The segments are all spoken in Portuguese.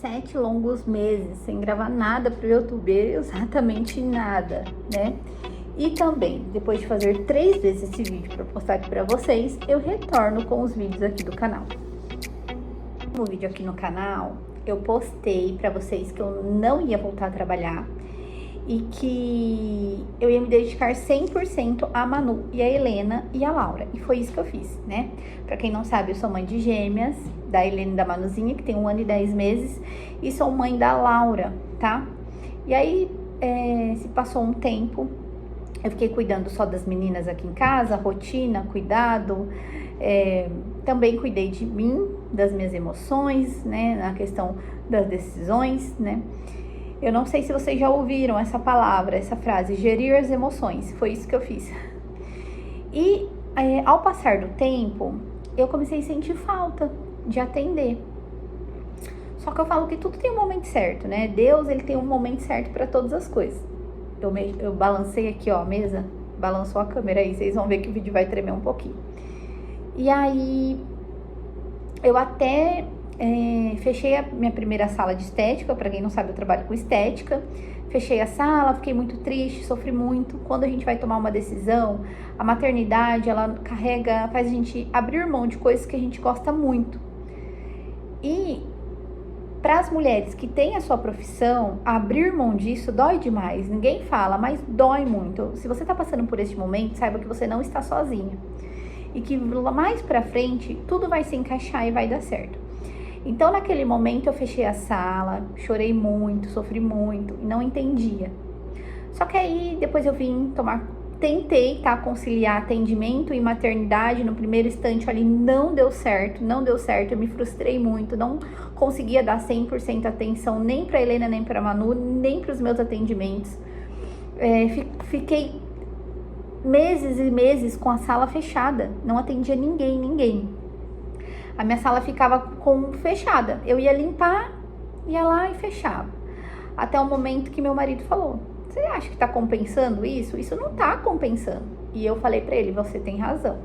7 longos meses sem gravar nada pro YouTube, exatamente nada, né? E também, depois de fazer 3 vezes esse vídeo para postar aqui para vocês, eu retorno com os vídeos aqui do canal. No vídeo aqui no canal, eu postei para vocês que eu não ia voltar a trabalhar e que eu ia me dedicar 100% a Manu e a Helena e a Laura. E foi isso que eu fiz, né? Pra quem não sabe, eu sou mãe de gêmeas, da Helena e da Manuzinha, que tem 1 ano e 10 meses, e sou mãe da Laura, tá? E aí, se passou um tempo, eu fiquei cuidando só das meninas aqui em casa, rotina, cuidado, também cuidei de mim, das minhas emoções, né? Na questão das decisões, né? Eu não sei se vocês já ouviram essa palavra, essa frase, gerir as emoções. Foi isso que eu fiz. E ao passar do tempo, eu comecei a sentir falta de atender. Só que eu falo que tudo tem um momento certo, né? Deus, ele tem um momento certo para todas as coisas. Eu balancei aqui, ó, a mesa. Balançou a câmera aí, vocês vão ver que o vídeo vai tremer um pouquinho. E aí, eu até... fechei a minha primeira sala de estética. Para quem não sabe, eu trabalho com estética. Fechei a sala, fiquei muito triste, sofri muito. Quando a gente vai tomar uma decisão, a maternidade, ela faz a gente abrir mão de coisas que a gente gosta muito. E para as mulheres que têm a sua profissão, abrir mão disso dói demais. Ninguém fala, mas dói muito. Se você tá passando por esse momento, saiba que você não está sozinha. E que mais pra frente, tudo vai se encaixar e vai dar certo. Então, naquele momento, eu fechei a sala, chorei muito, sofri muito e não entendia. Só que aí, depois eu tentei, tá, conciliar atendimento e maternidade. No primeiro instante ali, não deu certo, eu me frustrei muito, não conseguia dar 100% atenção nem pra Helena, nem pra Manu, nem pros meus atendimentos. Fiquei meses e meses com a sala fechada, não atendia ninguém. A minha sala ficava fechada. Eu ia limpar, ia lá e fechava. Até o momento que meu marido falou: você acha que tá compensando isso? Isso não tá compensando. E eu falei pra ele: você tem razão.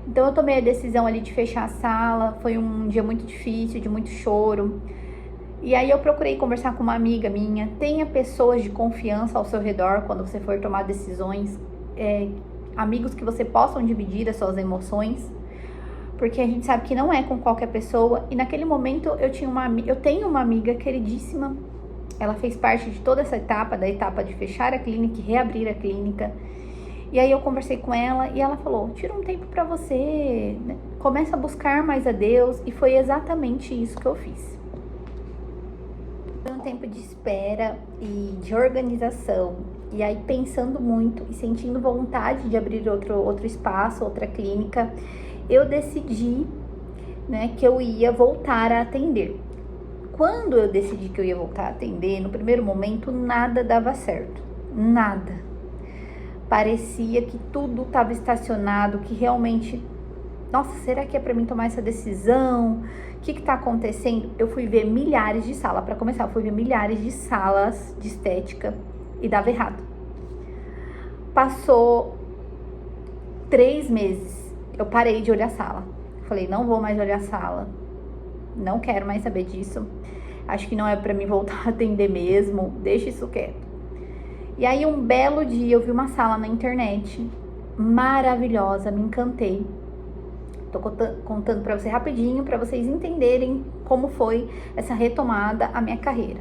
Então eu tomei a decisão ali de fechar a sala. Foi um dia muito difícil, de muito choro. E aí eu procurei conversar com uma amiga minha. Tenha pessoas de confiança ao seu redor quando você for tomar decisões. Amigos que você possam dividir as suas emoções. Porque a gente sabe que não é com qualquer pessoa. E naquele momento eu tenho uma amiga queridíssima. Ela fez parte de toda essa etapa, da etapa de fechar a clínica e reabrir a clínica. E aí eu conversei com ela e ela falou: tira um tempo pra você, né? Começa a buscar mais a Deus. E foi exatamente isso que eu fiz. Foi um tempo de espera e de organização. E aí pensando muito e sentindo vontade de abrir outro espaço, outra clínica, eu decidi, né, que eu ia voltar a atender. Quando eu decidi que eu ia voltar a atender, no primeiro momento, nada dava certo. Nada. Parecia que tudo estava estacionado, que realmente... Nossa, será que é para mim tomar essa decisão? O que está acontecendo? Eu fui ver milhares de salas. Para começar, eu fui ver milhares de salas de estética e dava errado. Passou 3 meses. Eu parei de olhar a sala. Falei: não vou mais olhar a sala. Não quero mais saber disso. Acho que não é pra mim voltar a atender mesmo. Deixa isso quieto. E aí, um belo dia, eu vi uma sala na internet. Maravilhosa, me encantei. Tô contando pra você rapidinho, pra vocês entenderem como foi essa retomada à minha carreira.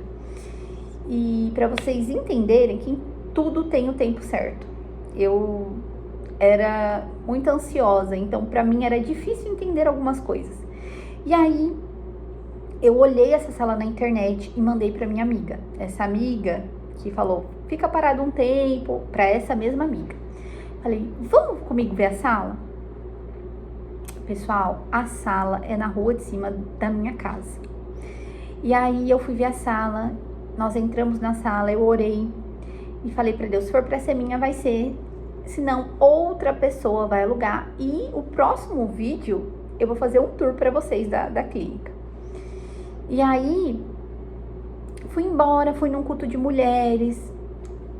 E pra vocês entenderem que tudo tem o tempo certo. Eu era muito ansiosa, então pra mim era difícil entender algumas coisas. E aí eu olhei essa sala na internet e mandei pra minha amiga. Essa amiga que falou: fica parado um tempo, pra essa mesma amiga. Falei: vamos comigo ver a sala? Pessoal, a sala é na rua de cima da minha casa. E aí eu fui ver a sala, nós entramos na sala, eu orei e falei pra Deus: se for pra ser minha, vai ser. Senão, outra pessoa vai alugar. E o próximo vídeo, eu vou fazer um tour pra vocês da clínica. E aí, fui embora, fui num culto de mulheres.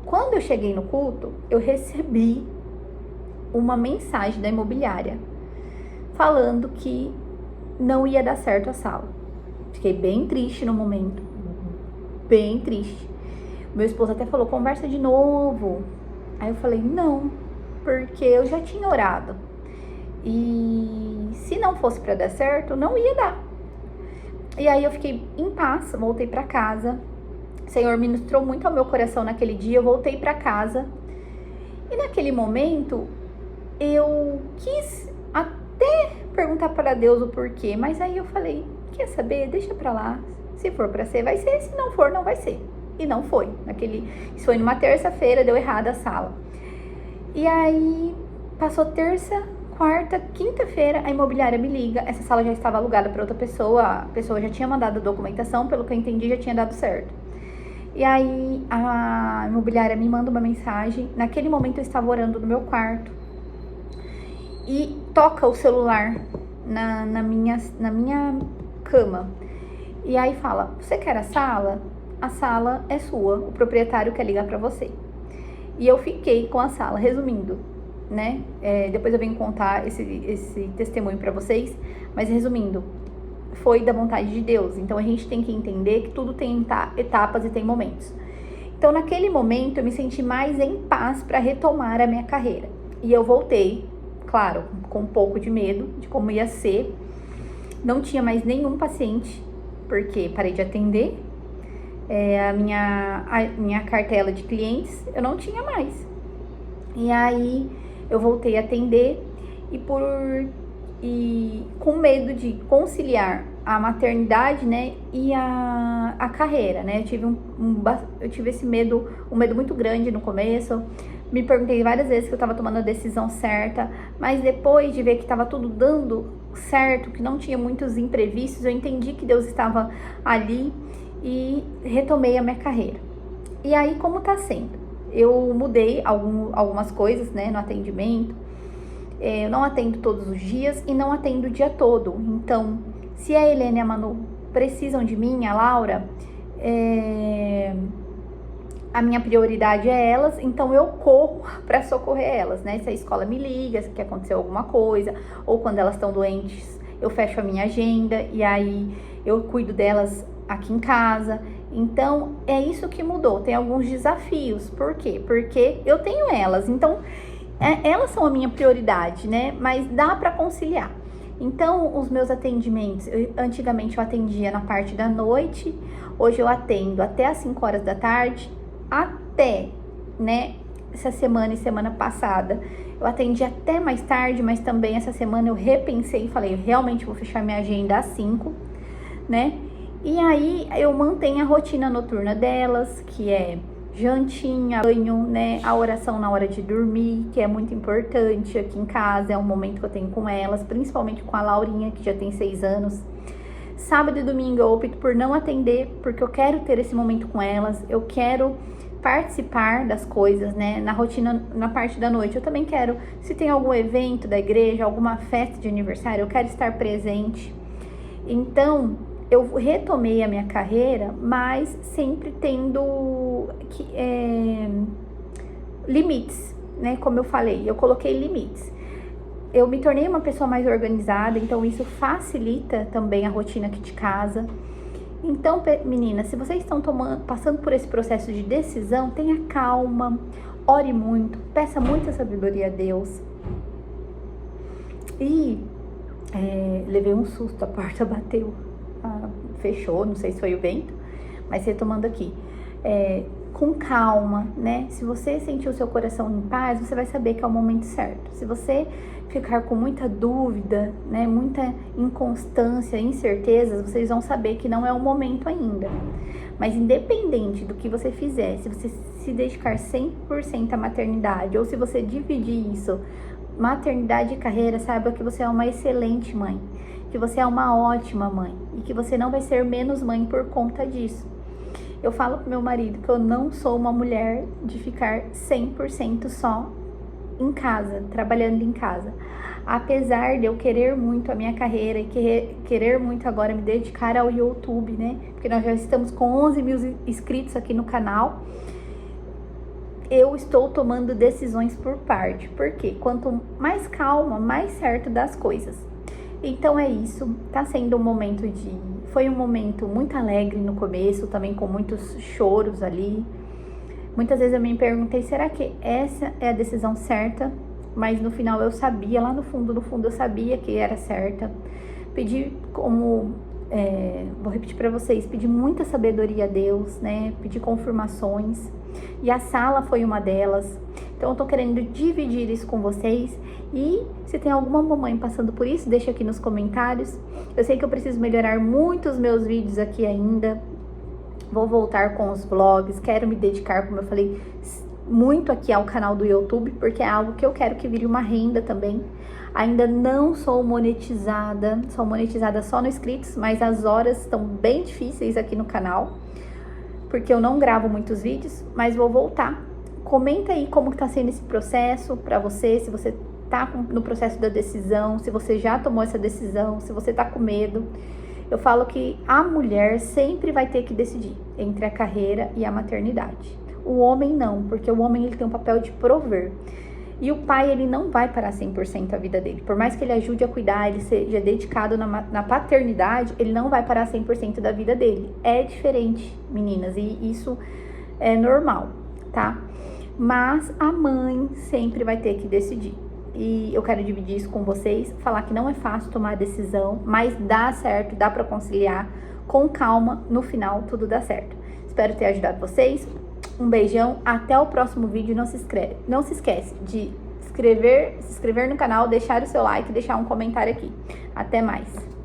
Quando eu cheguei no culto, eu recebi uma mensagem da imobiliária falando que não ia dar certo a sala. Fiquei bem triste no momento, bem triste. Meu esposo até falou, conversa de novo. Aí eu falei, não, porque eu já tinha orado. E se não fosse para dar certo, não ia dar. E aí eu fiquei em paz, voltei para casa. O Senhor ministrou muito ao meu coração naquele dia, eu voltei para casa. E naquele momento, eu quis até perguntar para Deus o porquê. Mas aí eu falei, quer saber? Deixa pra lá. Se for pra ser, vai ser. Se não for, não vai ser. E não foi. Isso foi numa terça-feira, deu errado a sala. E aí, passou terça, quarta, quinta-feira, a imobiliária me liga. Essa sala já estava alugada para outra pessoa. A pessoa já tinha mandado a documentação, pelo que eu entendi, já tinha dado certo. E aí, a imobiliária me manda uma mensagem. Naquele momento, eu estava orando no meu quarto. E toca o celular na minha cama. E aí fala, você quer a sala? A sala é sua, o proprietário quer ligar para você. E eu fiquei com a sala, resumindo, né? Depois eu venho contar esse testemunho para vocês, mas resumindo, foi da vontade de Deus. Então a gente tem que entender que tudo tem etapas e tem momentos. Então naquele momento eu me senti mais em paz para retomar a minha carreira. E eu voltei, claro, com um pouco de medo de como ia ser. Não tinha mais nenhum paciente, porque parei de atender. A minha cartela de clientes, eu não tinha mais. E aí eu voltei a atender e com medo de conciliar a maternidade, né, e a carreira, né? Eu tive esse medo, um medo muito grande no começo. Me perguntei várias vezes que eu estava tomando a decisão certa, mas depois de ver que estava tudo dando certo, que não tinha muitos imprevistos, eu entendi que Deus estava ali e retomei a minha carreira. E aí, como tá sendo? Eu mudei algumas coisas, né, no atendimento. Eu não atendo todos os dias e não atendo o dia todo. Então, se a Helena e a Manu precisam de mim, a Laura, a minha prioridade é elas, então eu corro para socorrer elas, né? Se a escola me liga, se aconteceu alguma coisa, ou quando elas estão doentes, eu fecho a minha agenda e aí eu cuido delas aqui em casa. Então, é isso que mudou. Tem alguns desafios. Por quê? Porque eu tenho elas, então elas são a minha prioridade, né? Mas dá para conciliar. Então, os meus atendimentos, antigamente eu atendia na parte da noite, hoje eu atendo até às 5 horas da tarde, até, né, essa semana e semana passada. Eu atendi até mais tarde, mas também essa semana eu repensei e falei, eu realmente vou fechar minha agenda às 5, né? E aí eu mantenho a rotina noturna delas, que é jantinha, banho, né? A oração na hora de dormir, que é muito importante aqui em casa, é um momento que eu tenho com elas, principalmente com a Laurinha, que já tem 6 anos. Sábado e domingo eu opto por não atender, porque eu quero ter esse momento com elas, eu quero participar das coisas, né? Na rotina, na parte da noite, eu também quero, se tem algum evento da igreja, alguma festa de aniversário, eu quero estar presente. Então, eu retomei a minha carreira, mas sempre tendo limites, né? Como eu falei, eu coloquei limites. Eu me tornei uma pessoa mais organizada, então isso facilita também a rotina aqui de casa. Então, meninas, se vocês estão passando por esse processo de decisão, tenha calma, ore muito, peça muita sabedoria a Deus. E levei um susto, a porta bateu, fechou, não sei se foi o vento, mas retomando aqui. Com calma, né? Se você sentir o seu coração em paz, você vai saber que é o momento certo. Se você ficar com muita dúvida, né, muita inconstância, incertezas, vocês vão saber que não é o momento ainda. Mas independente do que você fizer, se você se dedicar 100% à maternidade, ou se você dividir isso, maternidade e carreira, saiba que você é uma excelente mãe, que você é uma ótima mãe e que você não vai ser menos mãe por conta disso. Eu falo pro meu marido que eu não sou uma mulher de ficar 100% só em casa, trabalhando em casa. Apesar de eu querer muito a minha carreira e querer muito agora me dedicar ao YouTube, né? Porque nós já estamos com 11 mil inscritos aqui no canal. Eu estou tomando decisões por parte. Porque quanto mais calma, mais certo das coisas. Então é isso. Tá sendo um momento de Foi um momento muito alegre no começo, também com muitos choros ali. Muitas vezes eu me perguntei, será que essa é a decisão certa? Mas no final eu sabia, lá no fundo eu sabia que era certa. Pedi vou repetir para vocês, pedi muita sabedoria a Deus, né? Pedi confirmações. E a sala foi uma delas. Então eu tô querendo dividir isso com vocês. E se tem alguma mamãe passando por isso, deixa aqui nos comentários. Eu sei que eu preciso melhorar muito os meus vídeos aqui ainda. Vou voltar com os vlogs, quero me dedicar, como eu falei, muito aqui ao canal do YouTube, porque é algo que eu quero que vire uma renda também. Ainda não sou monetizada, sou monetizada só no inscritos, mas as horas estão bem difíceis aqui no canal, porque eu não gravo muitos vídeos, mas vou voltar. Comenta aí como que tá sendo esse processo pra você, se você tá no processo da decisão, se você já tomou essa decisão, se você tá com medo. Eu falo que a mulher sempre vai ter que decidir entre a carreira e a maternidade. O homem não, porque o homem ele tem um papel de prover. E o pai, ele não vai parar 100% a vida dele. Por mais que ele ajude a cuidar, ele seja dedicado na paternidade, ele não vai parar 100% da vida dele. É diferente, meninas, e isso é normal, tá? Mas a mãe sempre vai ter que decidir. E eu quero dividir isso com vocês, falar que não é fácil tomar a decisão, mas dá certo, dá pra conciliar com calma, no final tudo dá certo. Espero ter ajudado vocês. Um beijão, até o próximo vídeo. Não se esquece de se inscrever no canal, deixar o seu like, deixar um comentário aqui. Até mais!